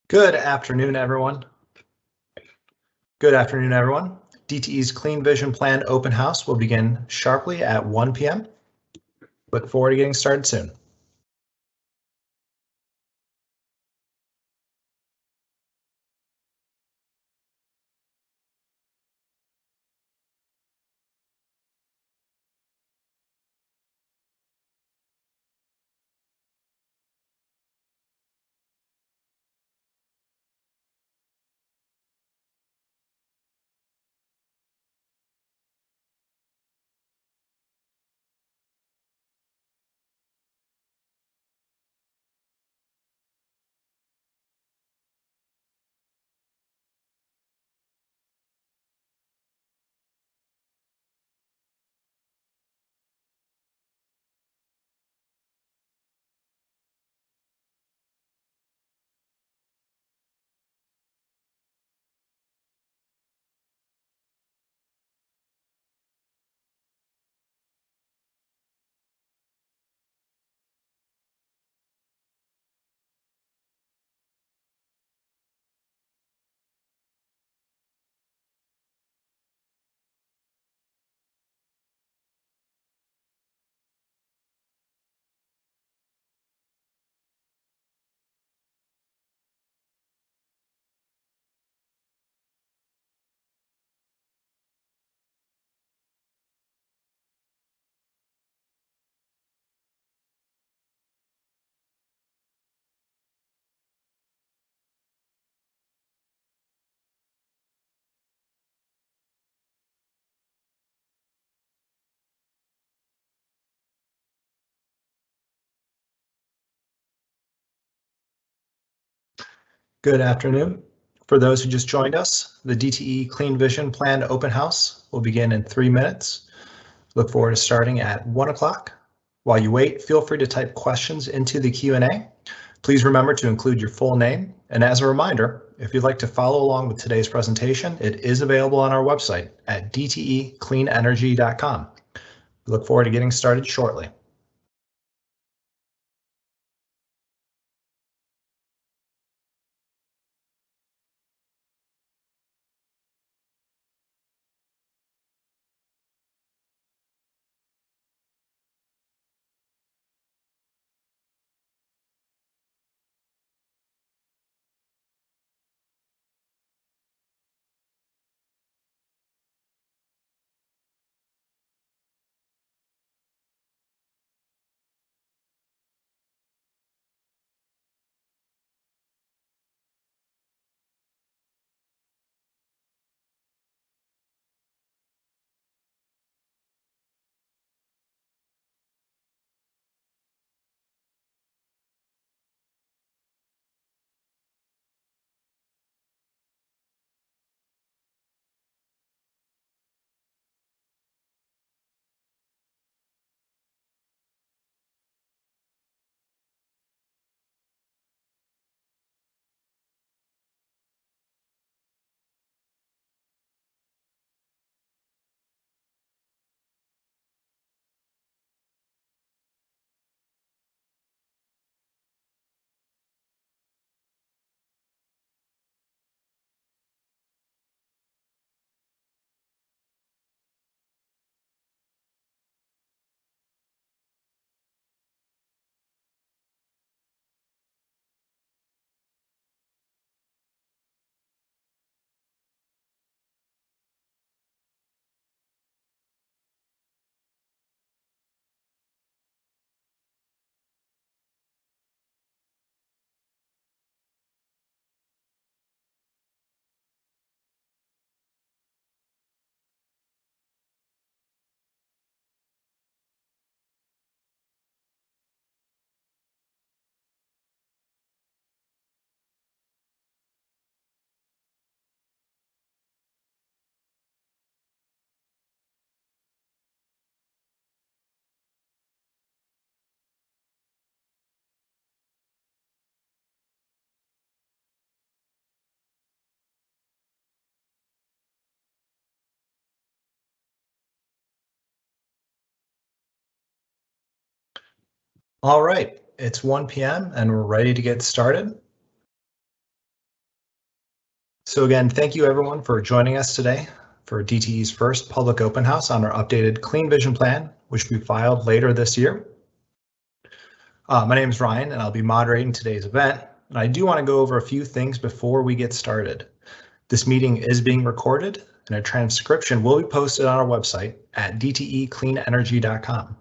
Good afternoon, everyone. Good afternoon, everyone. DTE's Clean Vision Plan Open House will begin sharply at 1 p.m. Look forward to getting started soon. Good afternoon. For those who just joined us, the DTE Clean Vision Plan Open House will begin in 3 minutes. Look forward to starting at 1 o'clock. While you wait, feel free to type questions into the Q&A. Please remember to include your full name. And as a reminder, if you'd like to follow along with today's presentation, it is available on our website at dtecleanenergy.com. We look forward to getting started shortly. All right, it's 1 p.m. and we're ready to get started. So again, thank you everyone for joining us today for DTE's first public open house on our updated Clean Vision Plan, which we filed later this year. My name is Ryan and I'll be moderating today's event. And I do want to go over a few things before we get started. This meeting is being recorded and a transcription will be posted on our website at dtecleanenergy.com.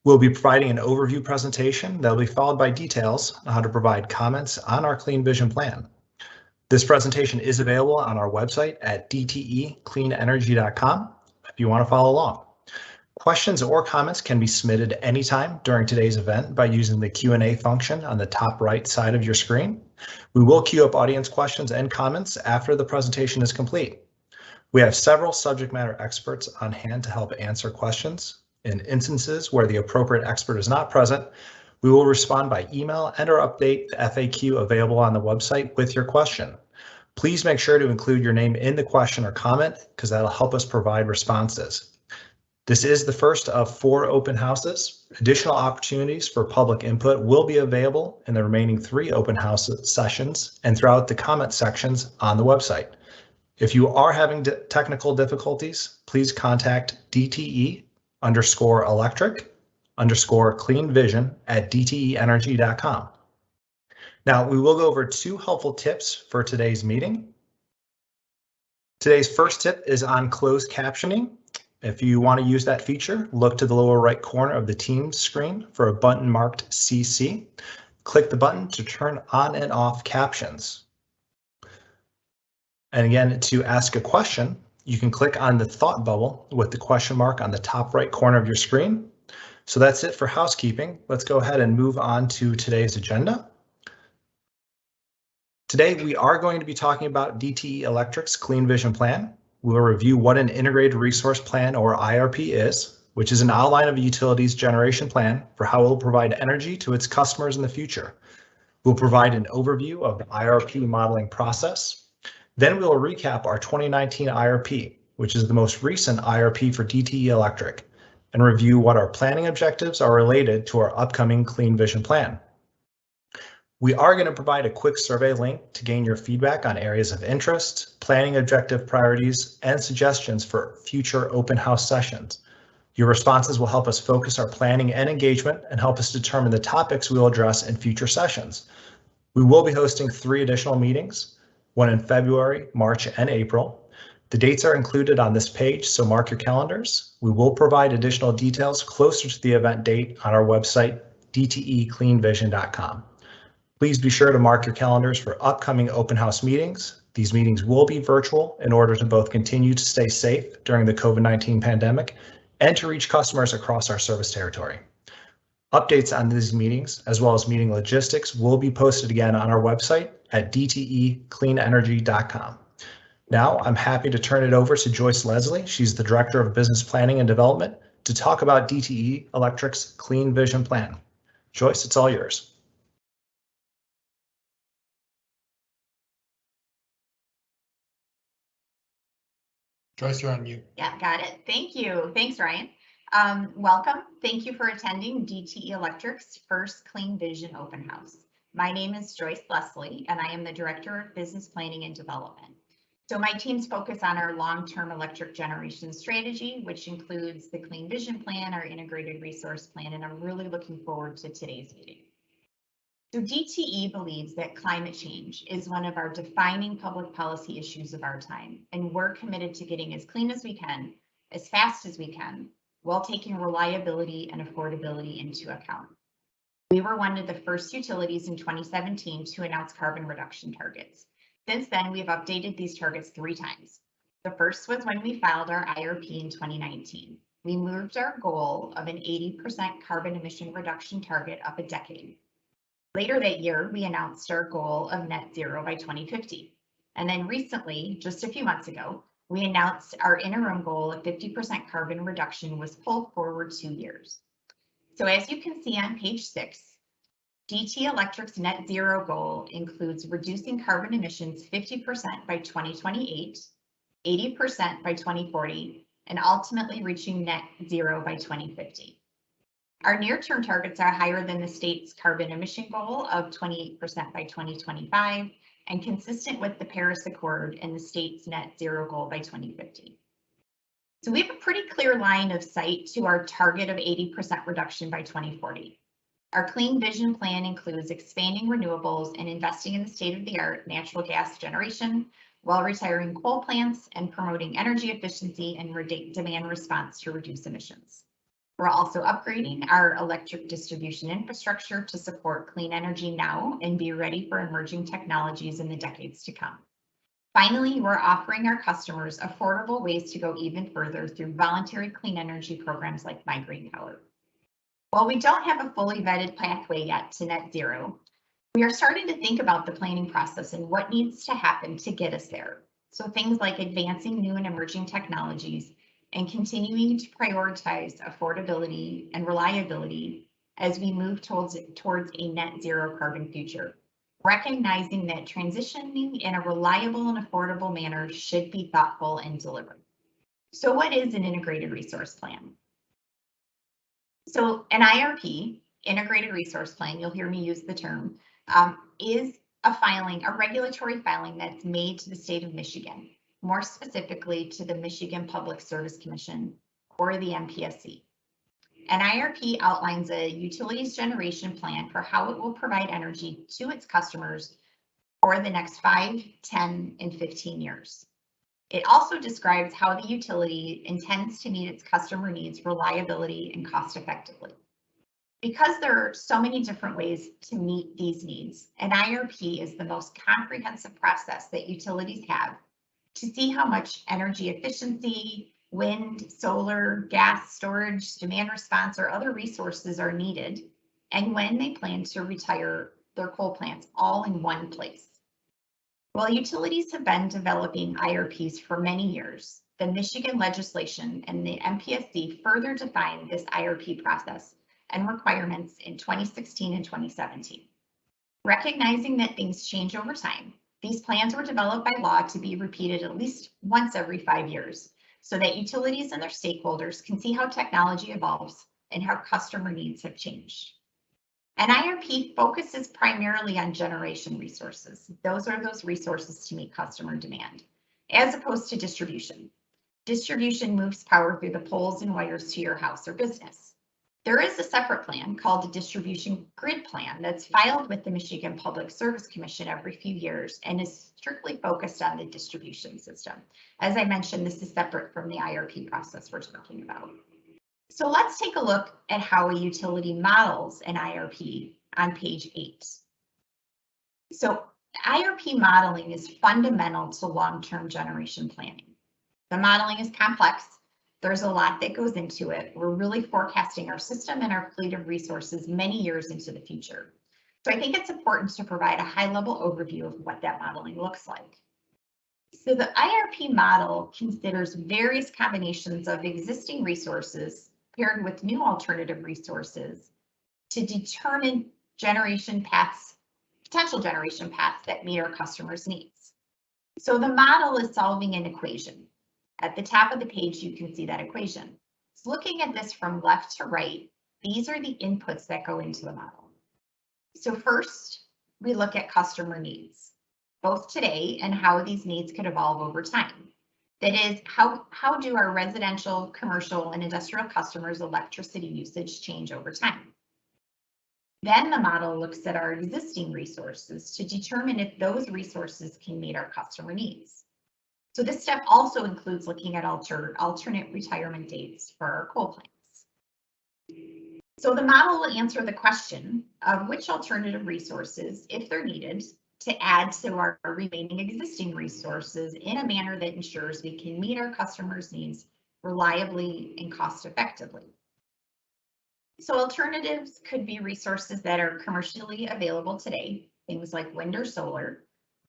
We'll be providing an overview presentation that will be followed by details on how to provide comments on our Clean Vision Plan. This presentation is available on our website at dtecleanenergy.com if you want to follow along. Questions or comments can be submitted anytime during today's event by using the Q&A function on the top right side of your screen. We will queue up audience questions and comments after the presentation is complete. We have several subject matter experts on hand to help answer questions. In instances where the appropriate expert is not present, we will respond by email and or update the FAQ available on the website with your question. Please make sure to include your name in the question or comment because that'll help us provide responses. This is the first of 4 open houses. Additional opportunities for public input will be available in the remaining 3 open house sessions and throughout the comment sections on the website. If you are having technical difficulties, please contact DTE_electric_clean vision@dteenergy.com. Now, we will go over 2 helpful tips for today's meeting. Today's first tip is on closed captioning. If you want to use that feature, look to the lower right corner of the Teams screen for a button marked CC. Click the button to turn on and off captions. And again, to ask a question, you can click on the thought bubble with the question mark on the top right corner of your screen. So that's it for housekeeping. Let's go ahead and move on to today's agenda. Today, we are going to be talking about DTE Electric's Clean Vision Plan. We'll review what an Integrated Resource Plan, or IRP, is, which is an outline of a utility's generation plan for how it will provide energy to its customers in the future. We'll provide an overview of the IRP modeling process. Then we'll recap our 2019 IRP, which is the most recent IRP for DTE Electric, and review what our planning objectives are related to our upcoming Clean Vision Plan. We are going to provide a quick survey link to gain your feedback on areas of interest, planning objective priorities, and suggestions for future open house sessions. Your responses will help us focus our planning and engagement and help us determine the topics we will address in future sessions. We will be hosting 3 additional meetings, one in February, March, and April. The dates are included on this page, so mark your calendars. We will provide additional details closer to the event date on our website, dtecleanvision.com. Please be sure to mark your calendars for upcoming open house meetings. These meetings will be virtual in order to both continue to stay safe during the COVID-19 pandemic and to reach customers across our service territory. Updates on these meetings, as well as meeting logistics, will be posted again on our website at dtecleanenergy.com. Now, I'm happy to turn it over to Joyce Leslie. She's the Director of Business Planning and Development to talk about DTE Electric's Clean Vision Plan. Joyce, it's all yours. Joyce, you're on mute. Yeah, got it. Thank you. Thanks, Ryan. Welcome. Thank you for attending DTE Electric's first Clean Vision Open House. My name is Joyce Leslie, and I am the Director of Business Planning and Development. So my teams focus on our long-term electric generation strategy, which includes the Clean Vision Plan, our Integrated Resource Plan, and I'm really looking forward to today's meeting. So DTE believes that climate change is one of our defining public policy issues of our time, and we're committed to getting as clean as we can, as fast as we can, while taking reliability and affordability into account. We were one of the first utilities in 2017 to announce carbon reduction targets. Since then, we have updated these targets 3 times. The first was when we filed our IRP in 2019. We moved our goal of an 80% carbon emission reduction target up a decade. Later that year, we announced our goal of net zero by 2050. And then recently, just a few months ago, we announced our interim goal of 50% carbon reduction was pulled forward 2 years. So as you can see on page 6, DTE Electric's net zero goal includes reducing carbon emissions 50% by 2028, 80% by 2040, and ultimately reaching net zero by 2050. Our near-term targets are higher than the state's carbon emission goal of 28% by 2025 and consistent with the Paris Accord and the state's net zero goal by 2050. So we have a pretty clear line of sight to our target of 80% reduction by 2040. Our Clean Vision Plan includes expanding renewables and investing in the state-of-the-art natural gas generation while retiring coal plants and promoting energy efficiency and demand response to reduce emissions. We're also upgrading our electric distribution infrastructure to support clean energy now and be ready for emerging technologies in the decades to come. Finally, we're offering our customers affordable ways to go even further through voluntary clean energy programs like My Green Power. While we don't have a fully vetted pathway yet to net zero, we are starting to think about the planning process and what needs to happen to get us there. So things like advancing new and emerging technologies and continuing to prioritize affordability and reliability as we move towards a net zero carbon future, recognizing that transitioning in a reliable and affordable manner should be thoughtful and deliberate. So what is an integrated resource plan? So an IRP, integrated resource plan, you'll hear me use the term, is a regulatory filing that's made to the state of Michigan, more specifically to the Michigan Public Service Commission, or the MPSC. An IRP outlines a utilities generation plan for how it will provide energy to its customers for the next 5, 10, and 15 years. It also describes how the utility intends to meet its customer needs reliability and cost effectively. Because there are so many different ways to meet these needs, an IRP is the most comprehensive process that utilities have to see how much energy efficiency, wind, solar, gas storage, demand response, or other resources are needed, and when they plan to retire their coal plants all in one place. While utilities have been developing IRPs for many years, the Michigan legislation and the MPSC further defined this IRP process and requirements in 2016 and 2017. Recognizing that things change over time, these plans were developed by law to be repeated at least once every 5 years, so that utilities and their stakeholders can see how technology evolves and how customer needs have changed. An IRP focuses primarily on generation resources. Those are those resources to meet customer demand, as opposed to distribution. Distribution moves power through the poles and wires to your house or business. There is a separate plan called the Distribution Grid Plan that's filed with the Michigan Public Service Commission every few years and is strictly focused on the distribution system. As I mentioned, this is separate from the IRP process we're talking about. So let's take a look at how a utility models an IRP on page 8. So IRP modeling is fundamental to long-term generation planning. The modeling is complex. There's a lot that goes into it. We're really forecasting our system and our fleet of resources many years into the future. So I think it's important to provide a high-level overview of what that modeling looks like. So the IRP model considers various combinations of existing resources paired with new alternative resources to determine potential generation paths that meet our customers' needs. So the model is solving an equation. At the top of the page, you can see that equation. So looking at this from left to right, these are the inputs that go into the model. So first, we look at customer needs, both today and how these needs could evolve over time. That is, how do our residential, commercial, and industrial customers' electricity usage change over time? Then the model looks at our existing resources to determine if those resources can meet our customer needs. So this step also includes looking at alternate retirement dates for our coal plants. So the model will answer the question of which alternative resources, if they're needed, to add to our remaining existing resources in a manner that ensures we can meet our customers' needs reliably and cost effectively. So alternatives could be resources that are commercially available today, things like wind or solar,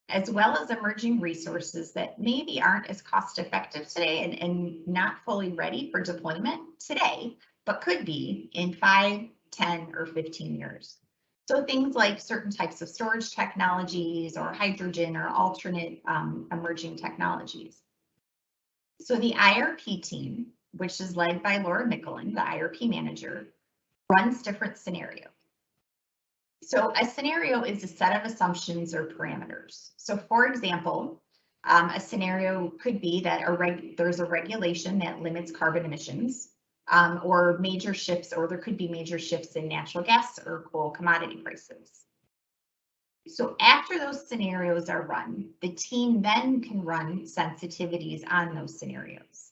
as well as emerging resources that maybe aren't as cost effective today and not fully ready for deployment today, but could be in 5, 10, or 15 years. So things like certain types of storage technologies or hydrogen or alternate emerging technologies. So the IRP team, which is led by Laura Mickelin, the IRP manager, runs different scenarios. So a scenario is a set of assumptions or parameters. So for example, a scenario could be that there's a regulation that limits carbon emissions, or major shifts, or there could be major shifts in natural gas or coal commodity prices. So after those scenarios are run, the team then can run sensitivities on those scenarios.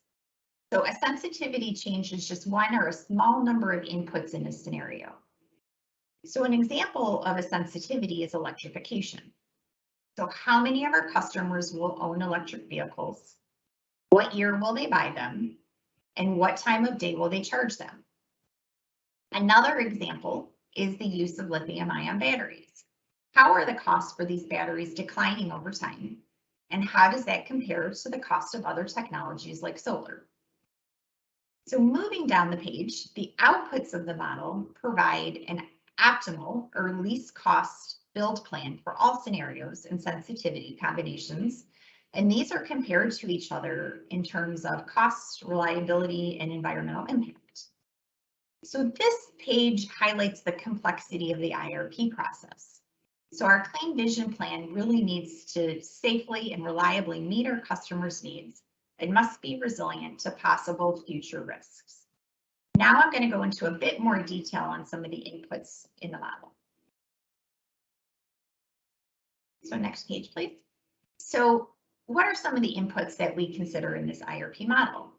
So a sensitivity changes just one or a small number of inputs in a scenario. So an example of a sensitivity is electrification. So how many of our customers will own electric vehicles? What year will they buy them? And what time of day will they charge them? Another example is the use of lithium-ion batteries. How are the costs for these batteries declining over time? And how does that compare to the cost of other technologies like solar? So moving down the page, the outputs of the model provide an optimal or least cost build plan for all scenarios and sensitivity combinations. And these are compared to each other in terms of cost, reliability, and environmental impact. So this page highlights the complexity of the IRP process. So our Clean Vision plan really needs to safely and reliably meet our customers' needs and must be resilient to possible future risks. Now I'm going to go into a bit more detail on some of the inputs in the model. So next page, please. So what are some of the inputs that we consider in this IRP model?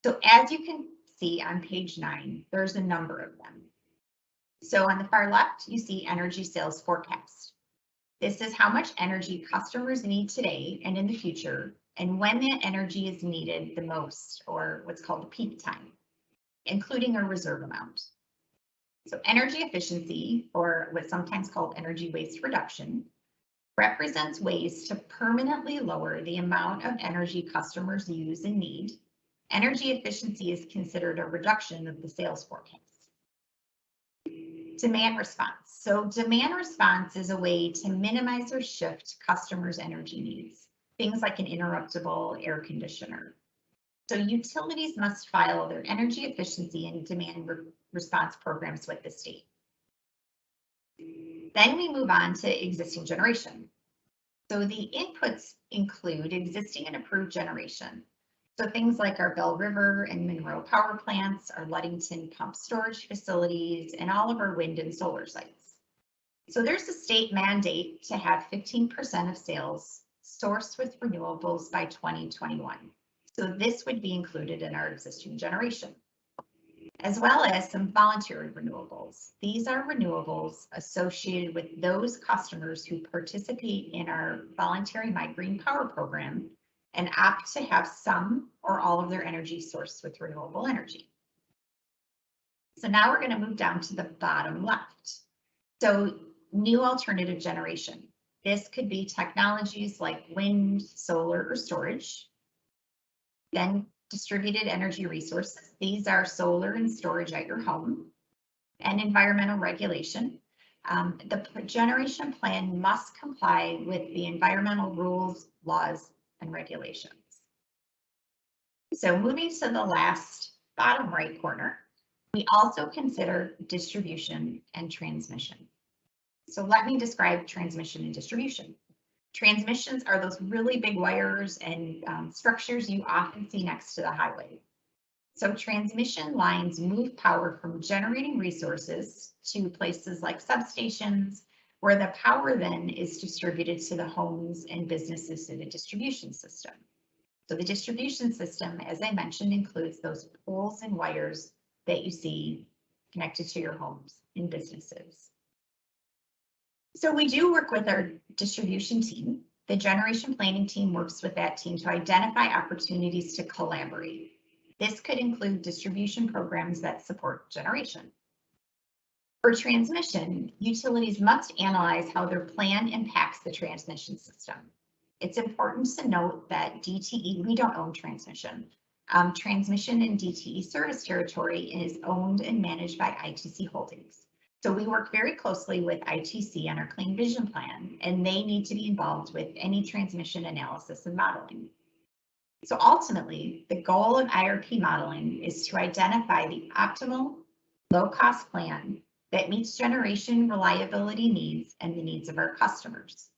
So as you can see on page 9, there's a number of them. So on the far left, you see energy sales forecast. This is how much energy customers need today and in the future, and when that energy is needed the most, or what's called the peak time, including a reserve amount. So energy efficiency, or what's sometimes called energy waste reduction, represents ways to permanently lower the amount of energy customers use and need. Energy efficiency is considered a reduction of the sales forecast. Demand response. So demand response is a way to minimize or shift customers' energy needs, things like an interruptible air conditioner. So utilities must file their energy efficiency and demand response programs with the state. Then we move on to existing generation. So the inputs include existing and approved generation. So things like our Bell River and Monroe power plants, our Ludington pump storage facilities, and all of our wind and solar sites. So there's a state mandate to have 15% of sales sourced with renewables by 2021. So this would be included in our existing generation, as well as some voluntary renewables. These are renewables associated with those customers who participate in our voluntary My Green Power program and opt to have some or all of their energy sourced with renewable energy. So now we're going to move down to the bottom left. So new alternative generation. This could be technologies like wind, solar, or storage. Then distributed energy resources. These are solar and storage at your home. And environmental regulation. The generation plan must comply with the environmental rules, laws, and regulations. So moving to the last bottom right corner, we also consider distribution and transmission. So let me describe transmission and distribution. Transmissions are those really big wires and structures you often see next to the highway. So transmission lines move power from generating resources to places like substations, where the power then is distributed to the homes and businesses through the distribution system. So the distribution system, as I mentioned, includes those poles and wires that you see connected to your homes and businesses. So we do work with our distribution team. The generation planning team works with that team to identify opportunities to collaborate. This could include distribution programs that support generation. For transmission, utilities must analyze how their plan impacts the transmission system. It's important to note that DTE, we don't own transmission. Transmission in DTE service territory is owned and managed by ITC Holdings. So we work very closely with ITC on our Clean Vision plan, and they need to be involved with any transmission analysis and modeling. So ultimately, the goal of IRP modeling is to identify the optimal low-cost plan that meets generation reliability needs and the needs of our customers.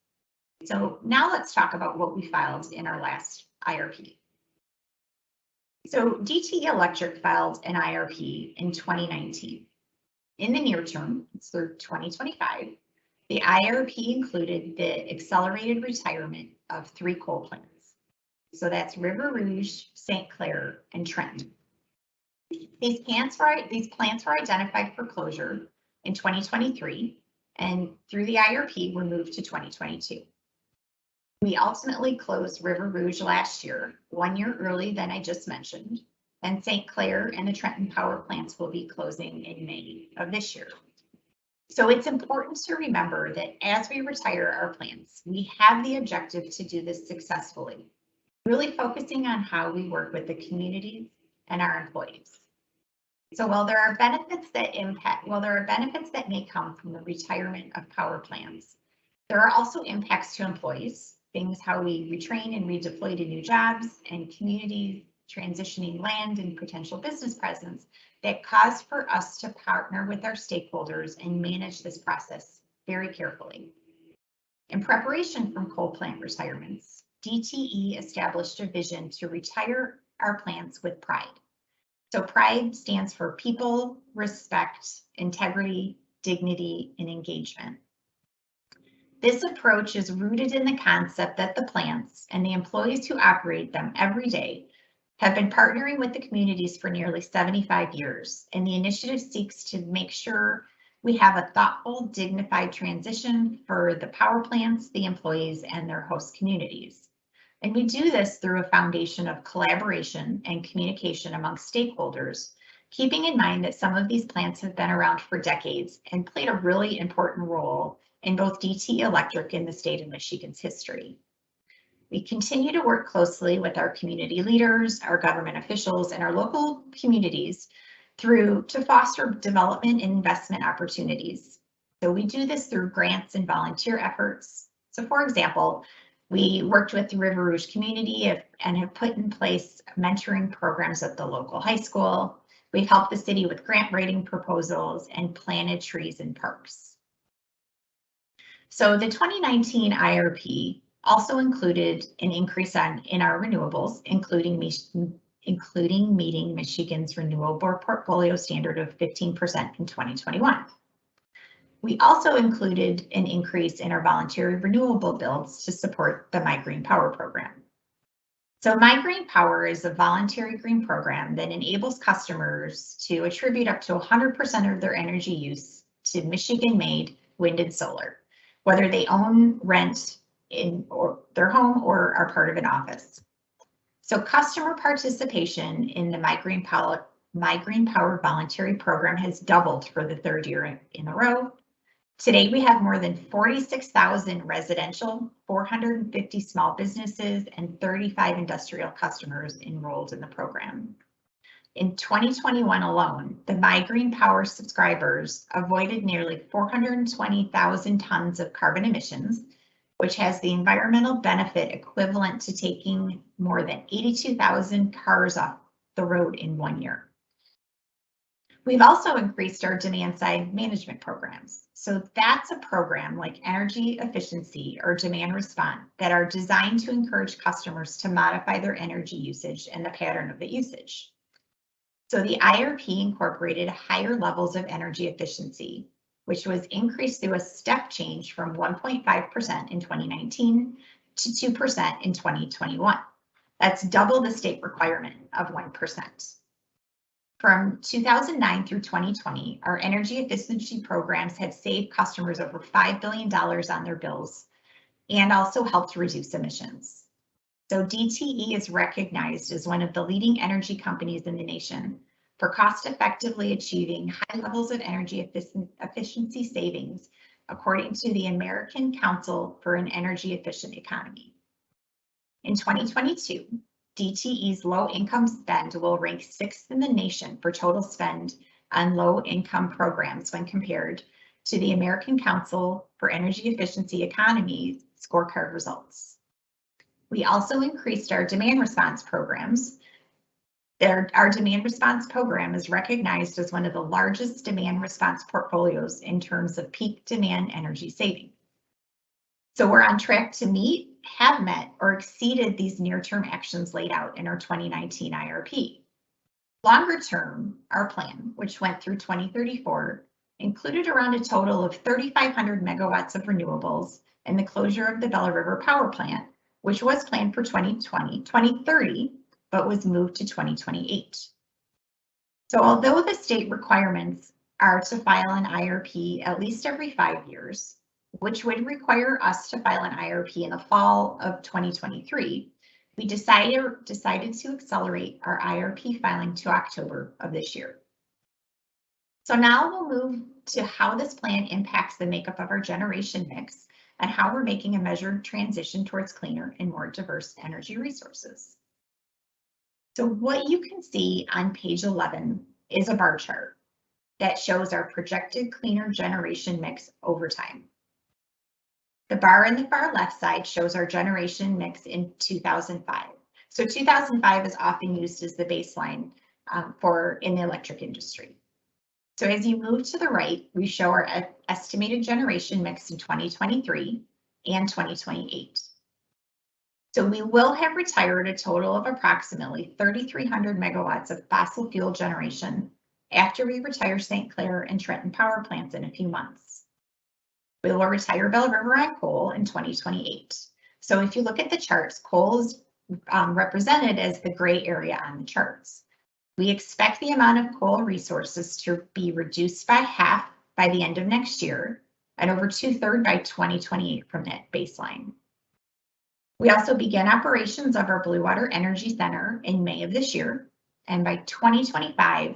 So now let's talk about what we filed in our last IRP. So DTE Electric filed an IRP in 2019. In the near term, it's through 2025, the IRP included the accelerated retirement of 3 coal plants. So that's River Rouge, St. Clair, and Trenton. These plants were identified for closure in 2023, and through the IRP were moved to 2022. We ultimately closed River Rouge last year, 1 year early than I just mentioned, and St. Clair and the Trenton power plants will be closing in May of this year. So it's important to remember that as we retire our plants, we have the objective to do this successfully, really focusing on how we work with the communities and our employees. So while there are benefits that may come from the retirement of power plants, there are also impacts to employees, things how we retrain and redeploy to new jobs, and communities transitioning land and potential business presence that cause for us to partner with our stakeholders and manage this process very carefully. In preparation from coal plant retirements, DTE established a vision to retire our plants with pride. So PRIDE stands for people, respect, integrity, dignity, and engagement. This approach is rooted in the concept that the plants and the employees who operate them every day have been partnering with the communities for nearly 75 years, and the initiative seeks to make sure we have a thoughtful, dignified transition for the power plants, the employees, and their host communities. And we do this through a foundation of collaboration and communication among stakeholders, keeping in mind that some of these plants have been around for decades and played a really important role in both DTE Electric and the state of Michigan's history. We continue to work closely with our community leaders, our government officials, and our local communities to foster development and investment opportunities. So we do this through grants and volunteer efforts. So for example, we worked with the River Rouge community and have put in place mentoring programs at the local high school. We've helped the city with grant writing proposals and planted trees in parks. So the 2019 IRP also included an increase in our renewables, including meeting Michigan's renewable portfolio standard of 15% in 2021. We also included an increase in our voluntary renewable builds to support the My Green Power program. So My Green Power is a voluntary green program that enables customers to attribute up to 100% of their energy use to Michigan-made wind and solar, whether they own, rent in their home or are part of an office. So customer participation in the My Green Power voluntary program has doubled for the 3rd year in a row. Today, we have more than 46,000 residential, 450 small businesses, and 35 industrial customers enrolled in the program. In 2021 alone, the My Green Power subscribers avoided nearly 420,000 tons of carbon emissions, which has the environmental benefit equivalent to taking more than 82,000 cars off the road in 1 year. We've also increased our demand side management programs. So that's a program like energy efficiency or demand response that are designed to encourage customers to modify their energy usage and the pattern of the usage. So the IRP incorporated higher levels of energy efficiency, which was increased through a step change from 1.5% in 2019 to 2% in 2021. That's double the state requirement of 1%. From 2009 through 2020, our energy efficiency programs have saved customers over $5 billion on their bills and also helped reduce emissions. So DTE is recognized as one of the leading energy companies in the nation for cost-effectively achieving high levels of energy efficiency savings, according to the American Council for an Energy Efficient Economy. In 2022, DTE's low-income spend will rank 6th in the nation for total spend on low-income programs when compared to the American Council for Energy Efficiency Economy scorecard results. We also increased our demand response programs Our demand response program is recognized as one of the largest demand response portfolios in terms of peak demand energy saving. So we're on track to meet, have met, or exceeded these near-term actions laid out in our 2019 IRP. Longer term, our plan, which went through 2034, included around a total of 3,500 megawatts of renewables and the closure of the Bella River Power Plant, which was planned for 2030, but was moved to 2028. So although the state requirements are to file an IRP at least every 5 years, which would require us to file an IRP in the fall of 2023, we decided to accelerate our IRP filing to October of this year. So now we'll move to how this plan impacts the makeup of our generation mix and how we're making a measured transition towards cleaner and more diverse energy resources. So what you can see on page 11 is a bar chart that shows our projected cleaner generation mix over time. The bar in the far left side shows our generation mix in 2005. So 2005 is often used as the baseline in the electric industry. So as you move to the right, we show our estimated generation mix in 2023 and 2028. So we will have retired a total of approximately 3,300 megawatts of fossil fuel generation after we retire St. Clair and Trenton power plants in a few months. We will retire Belle River on coal in 2028. So if you look at the charts, coal is represented as the gray area on the charts. We expect the amount of coal resources to be reduced by half by the end of next year and over 2/3 by 2028 from that baseline. We also began operations of our Blue Water Energy Center in May of this year, and by 2025,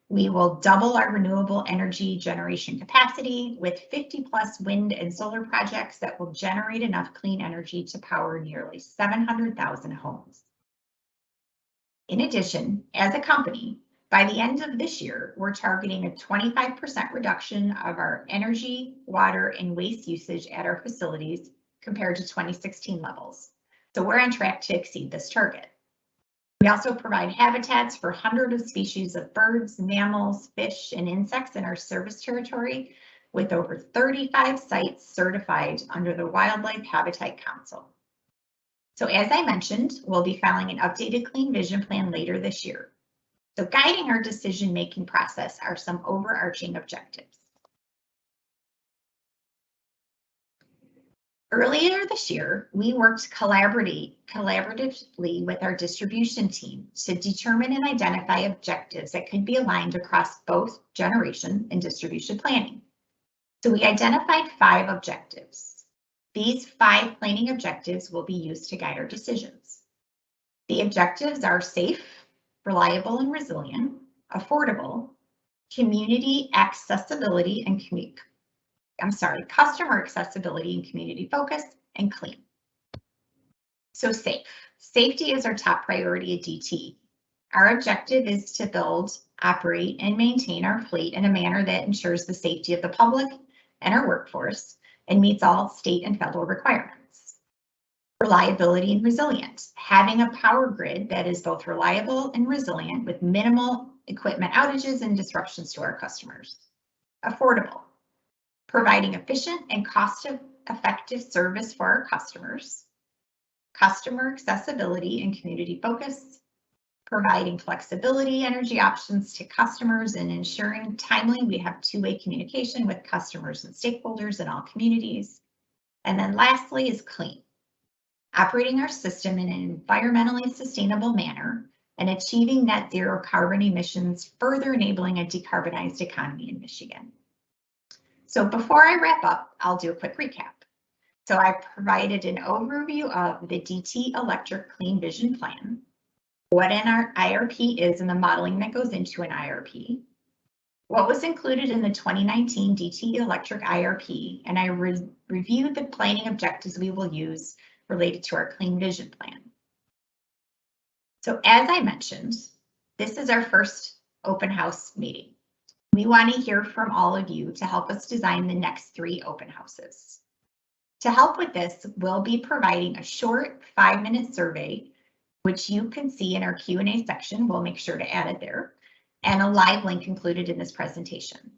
we will double our renewable energy generation capacity with 50+ wind and solar projects that will generate enough clean energy to power nearly 700,000 homes. In addition, as a company, by the end of this year, we're targeting a 25% reduction of our energy, water, and waste usage at our facilities compared to 2016 levels. So we're on track to exceed this target. We also provide habitats for hundreds of species of birds, mammals, fish, and insects in our service territory, with over 35 sites certified under the Wildlife Habitat Council. So as I mentioned, we'll be filing an updated Clean Vision Plan later this year. So guiding our decision-making process are some overarching objectives. Earlier this year, we worked collaboratively with our distribution team to determine and identify objectives that could be aligned across both generation and distribution planning. So we identified 5 objectives. These 5 planning objectives will be used to guide our decisions. The objectives are safe, reliable and resilient, affordable, community accessibility and customer accessibility and community focus, and clean. So safe. Safety is our top priority at DTE. Our objective is to build, operate, and maintain our fleet in a manner that ensures the safety of the public and our workforce and meets all state and federal requirements. Reliability and resilient. Having a power grid that is both reliable and resilient with minimal equipment outages and disruptions to our customers. Affordable. Providing efficient and cost-effective service for our customers, customer accessibility and community focus, providing flexibility energy options to customers and ensuring timely we have two-way communication with customers and stakeholders in all communities. And then lastly is clean, operating our system in an environmentally sustainable manner and achieving net zero carbon emissions, further enabling a decarbonized economy in Michigan. So before I wrap up, I'll do a quick recap. So I provided an overview of the DTE Electric Clean Vision Plan, what an IRP is and the modeling that goes into an IRP, what was included in the 2019 DTE Electric IRP, and I reviewed the planning objectives we will use related to our Clean Vision Plan. So as I mentioned, this is our first open house meeting. We want to hear from all of you to help us design the next 3 open houses. To help with this, we'll be providing a short 5-minute survey which you can see in our Q&A section. We'll make sure to add it there, and a live link included in this presentation.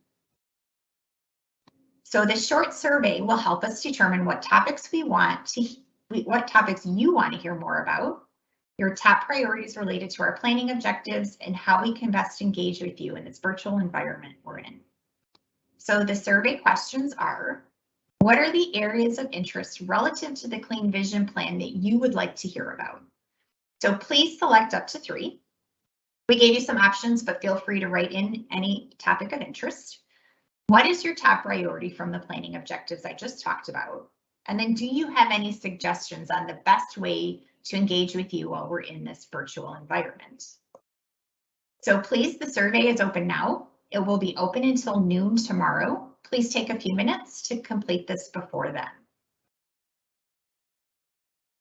So the short survey will help us determine what topics you want to hear more about, your top priorities related to our planning objectives, and how we can best engage with you in this virtual environment we're in. So the survey questions are, what are the areas of interest relative to the Clean Vision Plan that you would like to hear about? So please select up to 3. We gave you some options, but feel free to write in any topic of interest. What is your top priority from the planning objectives I just talked about? And then do you have any suggestions on the best way to engage with you while we're in this virtual environment? So please, the survey is open now. It will be open until noon tomorrow. Please take a few minutes to complete this before then.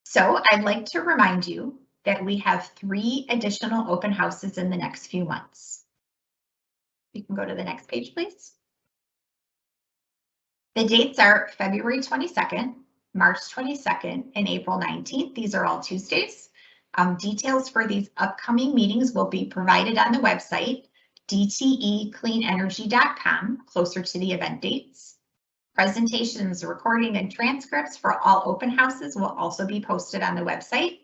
So I'd like to remind you that we have 3 additional open houses in the next few months. You can go to the next page, please. The dates are February 22nd, March 22nd, and April 19th. These are all Tuesdays. Details for these upcoming meetings will be provided on the website, dtecleanenergy.com, closer to the event dates. Presentations, recording, and transcripts for all open houses will also be posted on the website.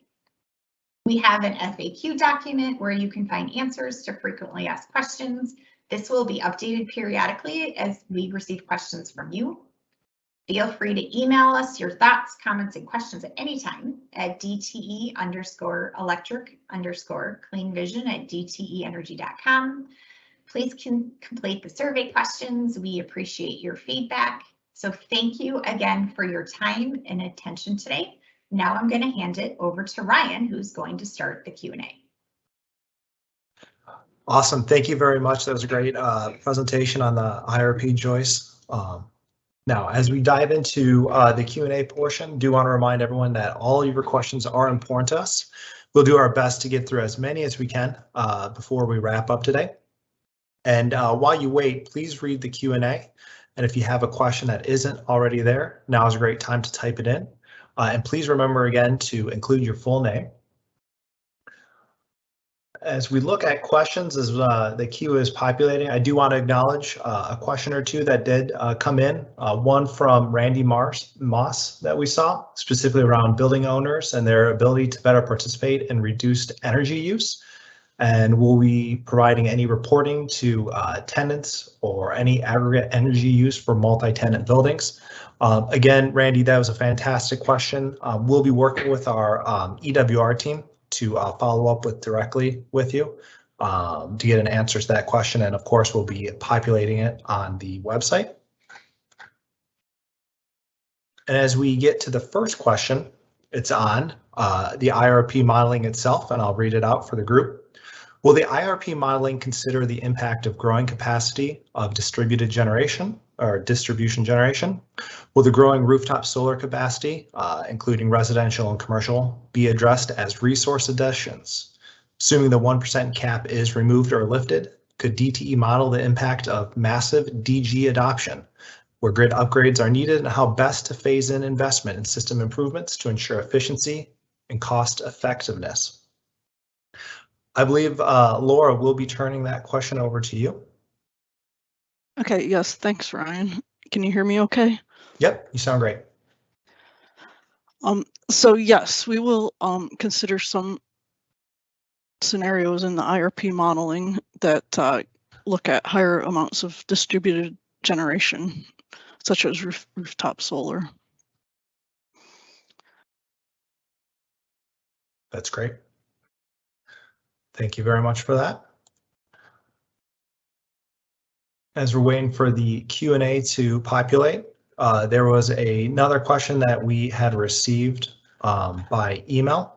We have an FAQ document where you can find answers to frequently asked questions. This will be updated periodically as we receive questions from you. Feel free to email us your thoughts, comments, and questions at any time at DTE_electric_cleanvision@dteenergy.com. Please complete the survey questions. We appreciate your feedback. So thank you again for your time and attention today. Now I'm going to hand it over to Ryan, who's going to start the Q&A. Awesome. Thank you very much. That was a great presentation on the IRP, Joyce. Now, as we dive into the Q&A portion, do want to remind everyone that all of your questions are important to us. We'll do our best to get through as many as we can before we wrap up today. And while you wait, please read the Q&A. And if you have a question that isn't already there, now is a great time to type it in. And please remember again to include your full name. As we look at questions, as the queue is populating, I do want to acknowledge a question or two that did come in. One from Randy Moss that we saw, specifically around building owners and their ability to better participate in reduced energy use. And we'll be providing any reporting to tenants or any aggregate energy use for multi-tenant buildings. Again, Randy, that was a fantastic question. We'll be working with our EWR team to follow up directly with you to get an answer to that question. And of course, we'll be populating it on the website. And as we get to the first question, it's on the IRP modeling itself, and I'll read it out for the group. Will the IRP modeling consider the impact of growing capacity of distributed generation or distribution generation? Will the growing rooftop solar capacity, including residential and commercial, be addressed as resource additions? Assuming the 1% cap is removed or lifted, could DTE model the impact of massive DG adoption, where grid upgrades are needed, and how best to phase in investment in system improvements to ensure efficiency and cost effectiveness? I believe Laura will be turning that question over to you. Okay, yes, thanks, Ryan. Can you hear me okay? Yep, you sound great. So yes, we will consider some scenarios in the IRP modeling that look at higher amounts of distributed generation, such as rooftop solar. That's great. Thank you very much for that. As we're waiting for the Q&A to populate, there was another question that we had received by email.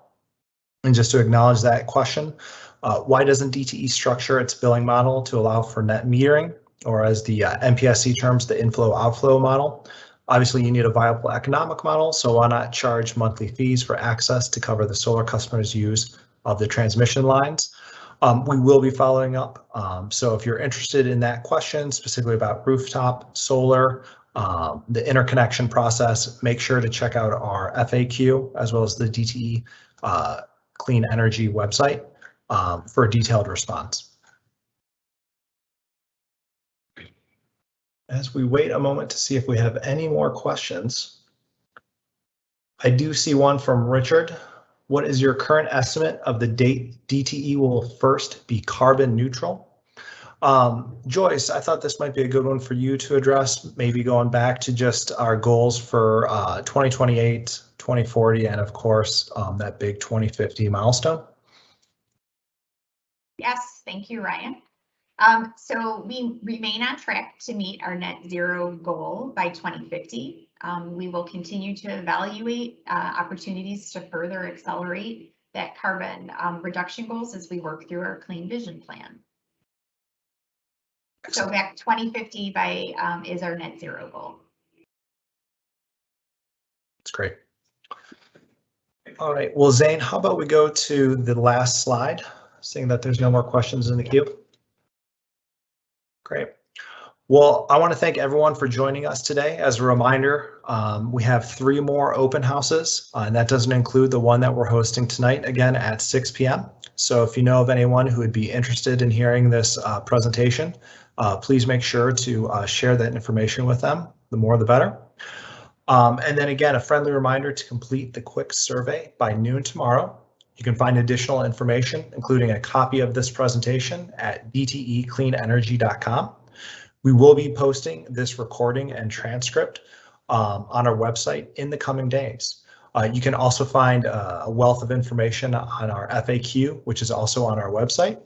And just to acknowledge that question, why doesn't DTE structure its billing model to allow for net metering, or as the MPSC terms, the inflow-outflow model? Obviously, you need a viable economic model, so why not charge monthly fees for access to cover the solar customers' use of the transmission lines? We will be following up. So if you're interested in that question, specifically about rooftop solar, the interconnection process, make sure to check out our FAQ as well as the DTE Clean Energy website for a detailed response. As we wait a moment to see if we have any more questions, I do see one from Richard. What is your current estimate of the date DTE will first be carbon neutral? Joyce, I thought this might be a good one for you to address, maybe going back to just our goals for 2028, 2040, and of course, that big 2050 milestone. Yes, thank you, Ryan. So we remain on track to meet our net zero goal by 2050. We will continue to evaluate opportunities to further accelerate that carbon reduction goals as we work through our Clean Vision plan. So back 2050 is our net zero goal. That's great. All right, well, Zane, how about we go to the last slide, seeing that there's no more questions in the queue. Great. Well, I want to thank everyone for joining us today. As a reminder, we have 3 more open houses, and that doesn't include the one that we're hosting tonight, again at 6 p.m. So if you know of anyone who would be interested in hearing this presentation, please make sure to share that information with them. The more, the better. And then again, a friendly reminder to complete the quick survey by noon tomorrow. You can find additional information, including a copy of this presentation at dtecleanenergy.com. We will be posting this recording and transcript on our website in the coming days. You can also find a wealth of information on our FAQ, which is also on our website.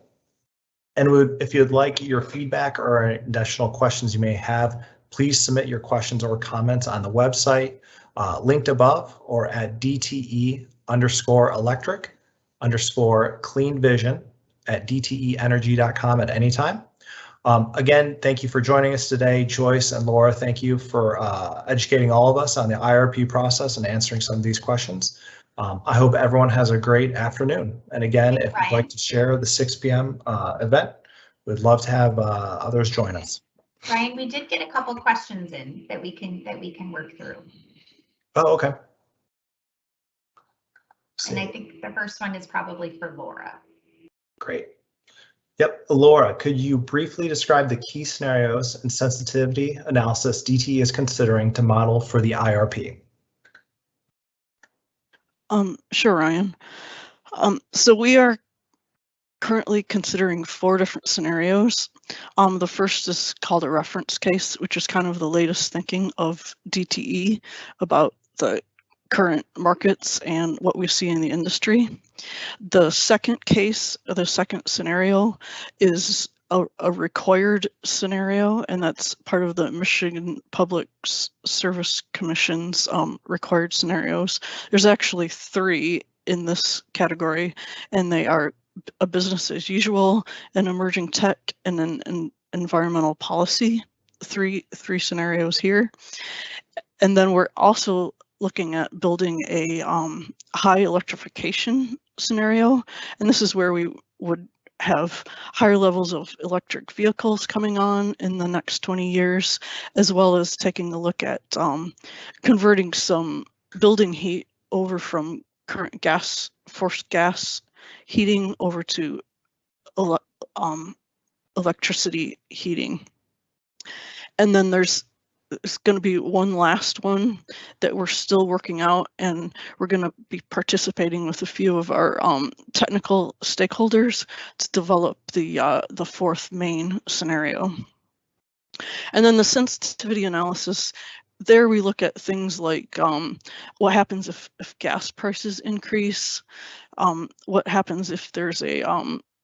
And if you'd like your feedback or additional questions you may have, please submit your questions or comments on the website linked above or at DTE_electric_clean-vision at dteenergy.com at any time. Again, thank you for joining us today. Joyce and Laura, thank you for educating all of us on the IRP process and answering some of these questions. I hope everyone has a great afternoon. And again, if you'd like to share the 6 p.m. Event, we'd love to have others join us. Ryan, we did get a couple questions in that we can work through. Oh, okay. And I think the first one is probably for Laura. Great. Yep, Laura, could you briefly describe the key scenarios and sensitivity analysis DTE is considering to model for the IRP? Sure, Ryan. So we are currently considering 4 different scenarios. The first is called a reference case, which is kind of the latest thinking of DTE about the current markets and what we see in the industry. The second case, the second scenario, is a required scenario, and that's part of the Michigan Public Service Commission's required scenarios. There's actually 3 in this category, and they are a business as usual, an emerging tech, and an environmental policy. Three scenarios here. And then we're also looking at building a high electrification scenario, and this is where we would have higher levels of electric vehicles coming on in the next 20 years, as well as taking a look at converting some building heat over from current forced gas heating over to electricity heating. And then there's going to be one last one that we're still working out, and we're going to be participating with a few of our technical stakeholders to develop the 4th main scenario. And then the sensitivity analysis, there we look at things like what happens if gas prices increase, what happens if there's a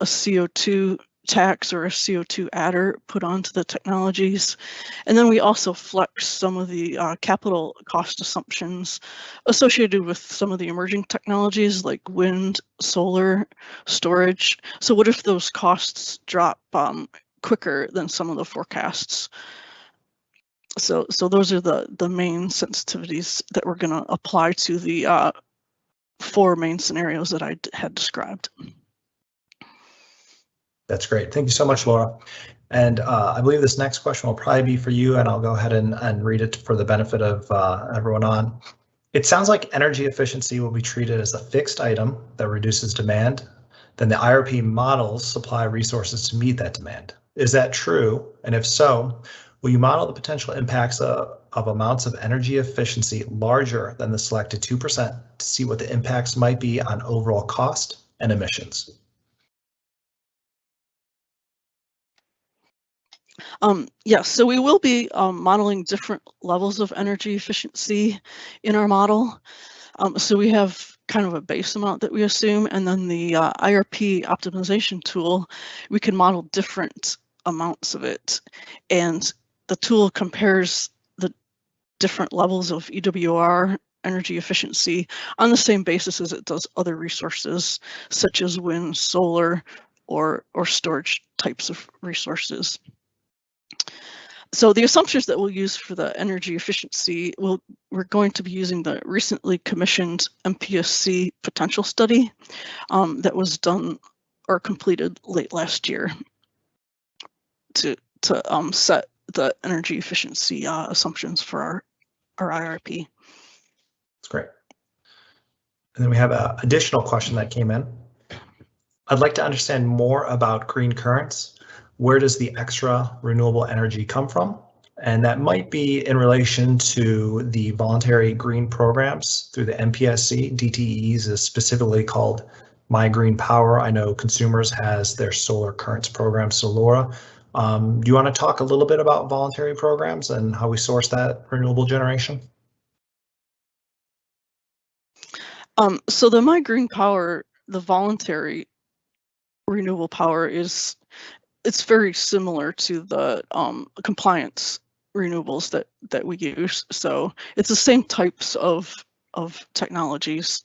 CO2 tax or a CO2 adder put onto the technologies. And then we also flex some of the capital cost assumptions associated with some of the emerging technologies like wind, solar, storage. So what if those costs drop quicker than some of the forecasts? So those are the main sensitivities that we're going to apply to the 4 main scenarios that I had described. That's great. Thank you so much, Laura. And I believe this next question will probably be for you, and I'll go ahead and read it for the benefit of everyone on. It sounds like energy efficiency will be treated as a fixed item that reduces demand. Then the IRP models supply resources to meet that demand. Is that true? And if so, will you model the potential impacts of amounts of energy efficiency larger than the selected 2% to see what the impacts might be on overall cost and emissions? Yes, so we will be modeling different levels of energy efficiency in our model. So we have kind of a base amount that we assume, and then the IRP optimization tool, we can model different amounts of it. And the tool compares the different levels of EWR energy efficiency on the same basis as it does other resources, such as wind, solar, or storage types of resources. So the assumptions that we'll use for the energy efficiency, we're going to be using the recently commissioned MPSC potential study that was done or completed late last year to set the energy efficiency assumptions for our IRP. That's great. And then we have an additional question that came in. I'd like to understand more about green currents. Where does the extra renewable energy come from? And that might be in relation to the voluntary green programs through the MPSC. DTEs is specifically called My Green Power. I know Consumers has their solar currents program. So Laura, do you want to talk a little bit about voluntary programs and how we source that renewable generation? So the My Green Power, the voluntary renewable power it's very similar to the compliance renewables that we use. So it's the same types of technologies.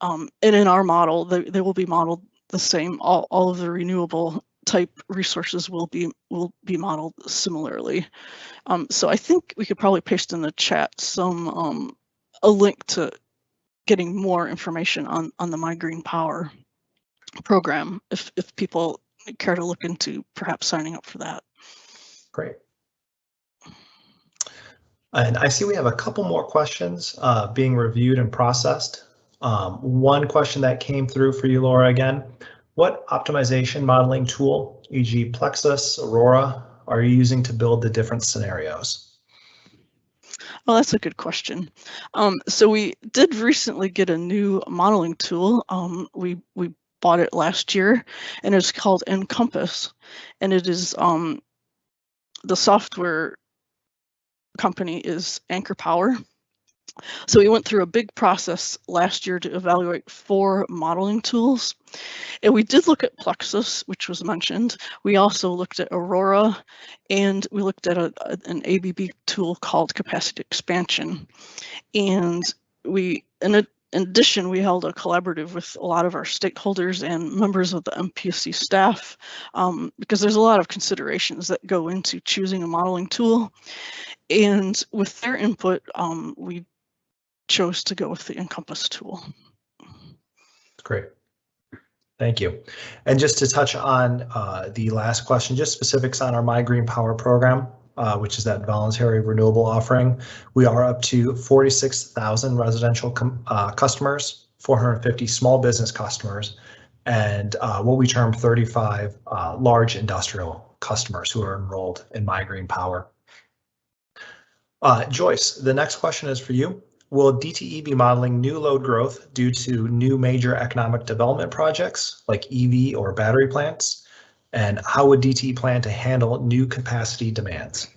And in our model, they will be modeled the same. All of the renewable type resources will be modeled similarly. So I think we could probably paste in the chat a link to getting more information on the My Green Power program if people care to look into perhaps signing up for that. Great. And I see we have a couple more questions being reviewed and processed. One question that came through for you, Laura, again, what optimization modeling tool, e.g. Plexus, Aurora, are you using to build the different scenarios? Well, that's a good question. So we did recently get a new modeling tool. We bought it last year, and it's called Encompass, and it is the software company is Anchor Power. So we went through a big process last year to evaluate 4 modeling tools, and we did look at Plexus, which was mentioned. We also looked at Aurora, and we looked at an ABB tool called Capacity Expansion. And in addition, we held a collaborative with a lot of our stakeholders and members of the MPSC staff, because there's a lot of considerations that go into choosing a modeling tool. And with their input, we chose to go with the Encompass tool. Great. Thank you. And just to touch on the last question, just specifics on our My Green Power program, which is that voluntary renewable offering. We are up to 46,000 residential customers, 450 small business customers, and what we term 35 large industrial customers who are enrolled in My Green Power. Joyce, the next question is for you. Will DTE be modeling new load growth due to new major economic development projects like EV or battery plants? And how would DTE plan to handle new capacity demands?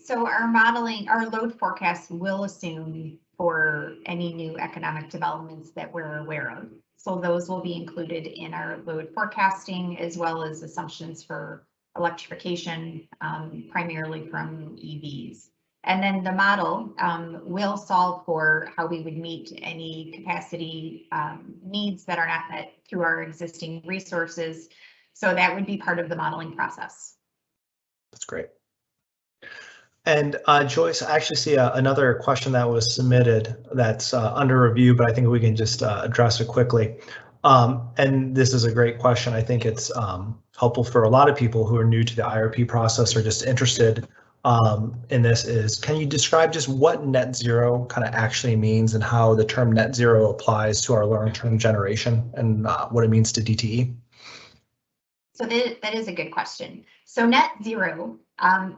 So our load forecast will assume for any new economic developments that we're aware of. So those will be included in our load forecasting, as well as assumptions for electrification, primarily from EVs. And then the model will solve for how we would meet any capacity needs that are not met through our existing resources. So that would be part of the modeling process. That's great. And Joyce, I actually see another question that was submitted that's under review, but I think we can just address it quickly. And this is a great question. I think it's helpful for a lot of people who are new to the IRP process or just interested in this is, can you describe just what net zero kind of actually means and how the term net zero applies to our long-term generation and what it means to DTE? So that is a good question. So net zero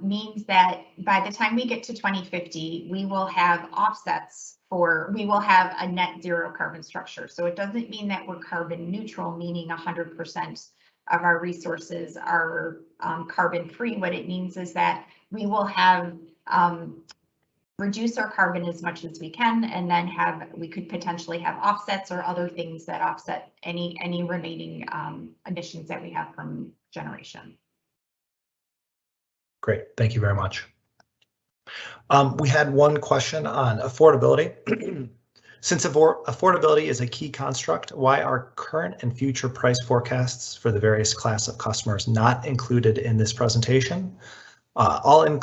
means that by the time we get to 2050, we will have offsets we will have a net zero carbon structure. So it doesn't mean that we're carbon neutral, meaning 100% of our resources are carbon free. What it means is that we will have reduce our carbon as much as we can, and then we could potentially have offsets or other things that offset any remaining emissions that we have from generation. Great, thank you very much. We had one question on affordability. Since affordability is a key construct, why are current and future price forecasts for the various class of customers not included in this presentation? All in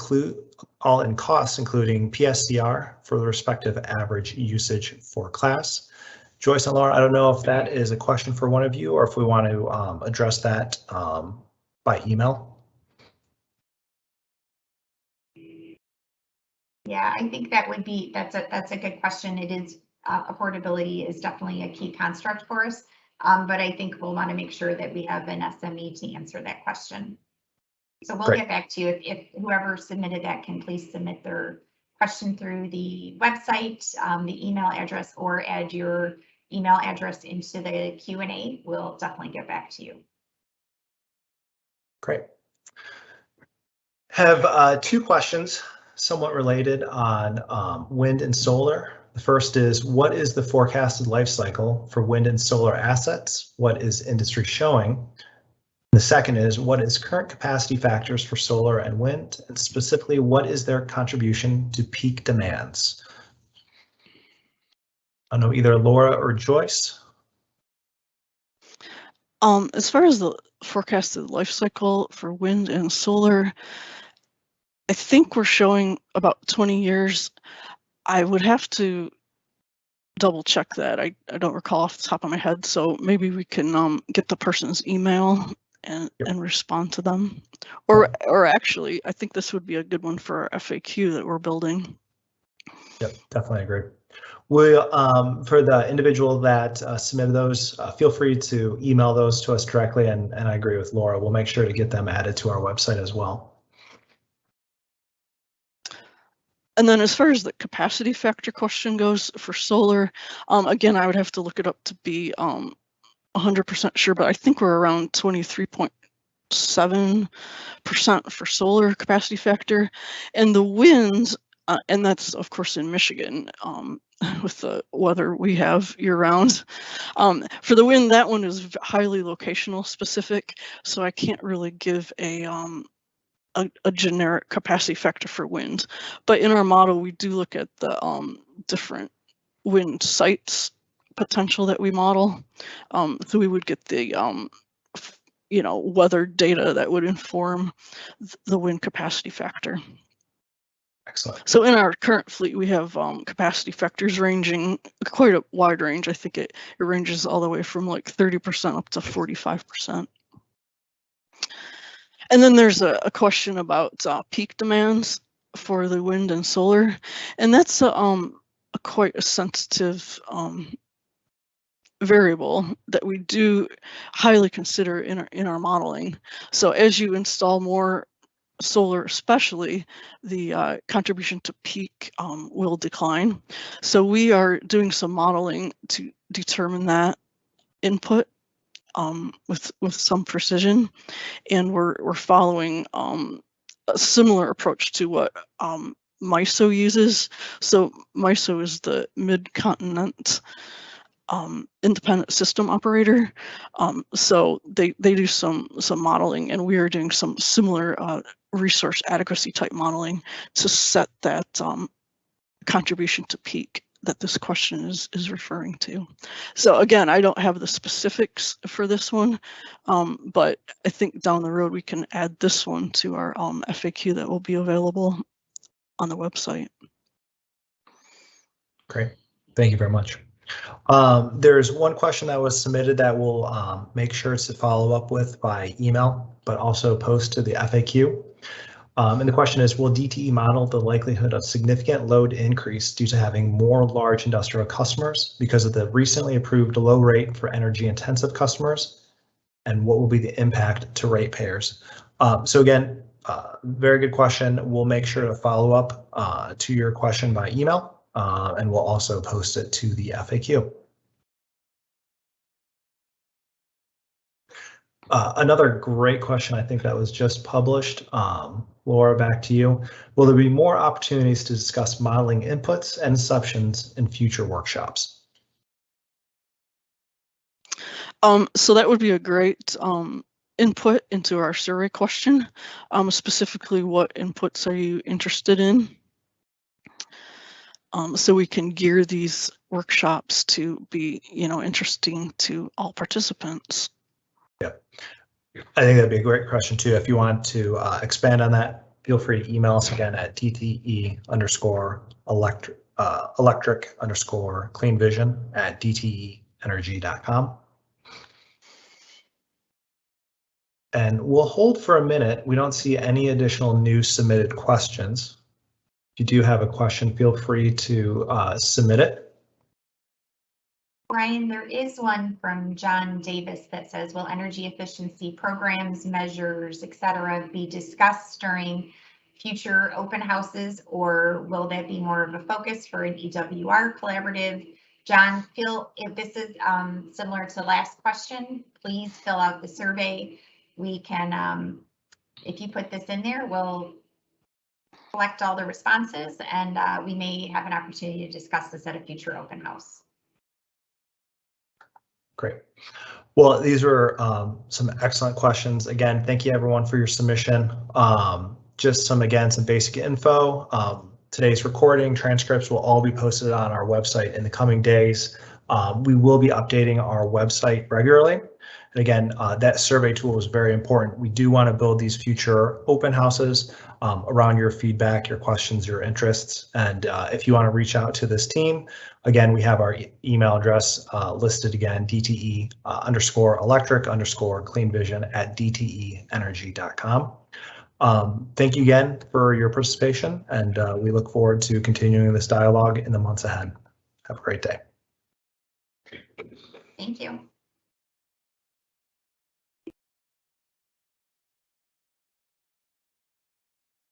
costs, including PSCR for the respective average usage for class. Joyce and Laura, I don't know if that is a question for one of you or if we want to address that by email. Yeah, I think that would be, that's a good question. It is, affordability is definitely a key construct for us, but I think we'll want to make sure that we have an SME to answer that question. So we'll get back to you. If whoever submitted that can please submit their question through the website, the email address, or add your email address into the Q&A, we'll definitely get back to you. Great. Have two questions somewhat related on wind and solar. The first is, what is the forecasted life cycle for wind and solar assets? What is industry showing? The second is, what is current capacity factors for solar and wind? And specifically, what is their contribution to peak demands? I know either Laura or Joyce. As far as the forecasted life cycle for wind and solar, I think we're showing about 20 years. I would have to double check that. I don't recall off the top of my head, so maybe we can get the person's email and respond to them. Or actually, I think this would be a good one for our FAQ that we're building. Yep, definitely agree. We'll, for the individual that submitted those, feel free to email those to us directly, and I agree with Laura. We'll make sure to get them added to our website as well. And then as far as the capacity factor question goes for solar, again, I would have to look it up to be 100% sure, but I think we're around 23.7% for solar capacity factor. And the wind, and that's of course in Michigan, with the weather we have year round. For the wind, that one is highly locational specific, so I can't really give a generic capacity factor for wind. But in our model, we do look at the different wind sites potential that we model. So we would get the weather data that would inform the wind capacity factor. Excellent. So in our current fleet, we have capacity factors ranging quite a wide range. I think it ranges all the way from like 30% up to 45%. And then there's a question about peak demands for the wind and solar, and that's quite a sensitive variable that we do highly consider in our modeling. So as you install more solar, especially, the contribution to peak will decline. So we are doing some modeling to determine that input with some precision, and we're following a similar approach to what MISO uses. So MISO is the Mid-Continent Independent System Operator. So they do some modeling, and we are doing some similar resource adequacy type modeling to set that contribution to peak that this question is referring to. So again, I don't have the specifics for this one, but I think down the road we can add this one to our FAQ that will be available on the website. Great, thank you very much. There's one question that was submitted that we'll make sure to follow up with by email, but also post to the FAQ. And the question is, will DTE model the likelihood of significant load increase due to having more large industrial customers because of the recently approved low rate for energy intensive customers? And what will be the impact to ratepayers? So again, very good question. We'll make sure to follow up to your question by email, and we'll also post it to the FAQ. Another great question, I think that was just published. Laura, back to you. Will there be more opportunities to discuss modeling inputs and assumptions in future workshops? So that would be a great input into our survey question. Specifically, what inputs are you interested in? So we can gear these workshops to be, interesting to all participants. Yeah, I think that'd be a great question too. If you want to expand on that, feel free to email us again at DTE_electric_cleanvision@dteenergy.com. And we'll hold for a minute. We don't see any additional new submitted questions. If you do have a question, feel free to submit it. Ryan, there is one from John Davis that says, will energy efficiency programs, measures, etc. be discussed during future open houses, or will that be more of a focus for an EWR collaborative? John, if this is similar to last question, please fill out the survey. We can, if you put this in there, we'll collect all the responses, and we may have an opportunity to discuss this at a future open house. Great. Well, these were some excellent questions. Again, thank you everyone for your submission. Just some basic info. Today's recording transcripts will all be posted on our website in the coming days. We will be updating our website regularly. And again, that survey tool is very important. We do want to build these future open houses around your feedback, your questions, your interests. And if you want to reach out to this team, again, we have our email address listed again, DTE_electric_cleanvision@dteenergy.com. Thank you again for your participation, and we look forward to continuing this dialogue in the months ahead. Have a great day. Thank you.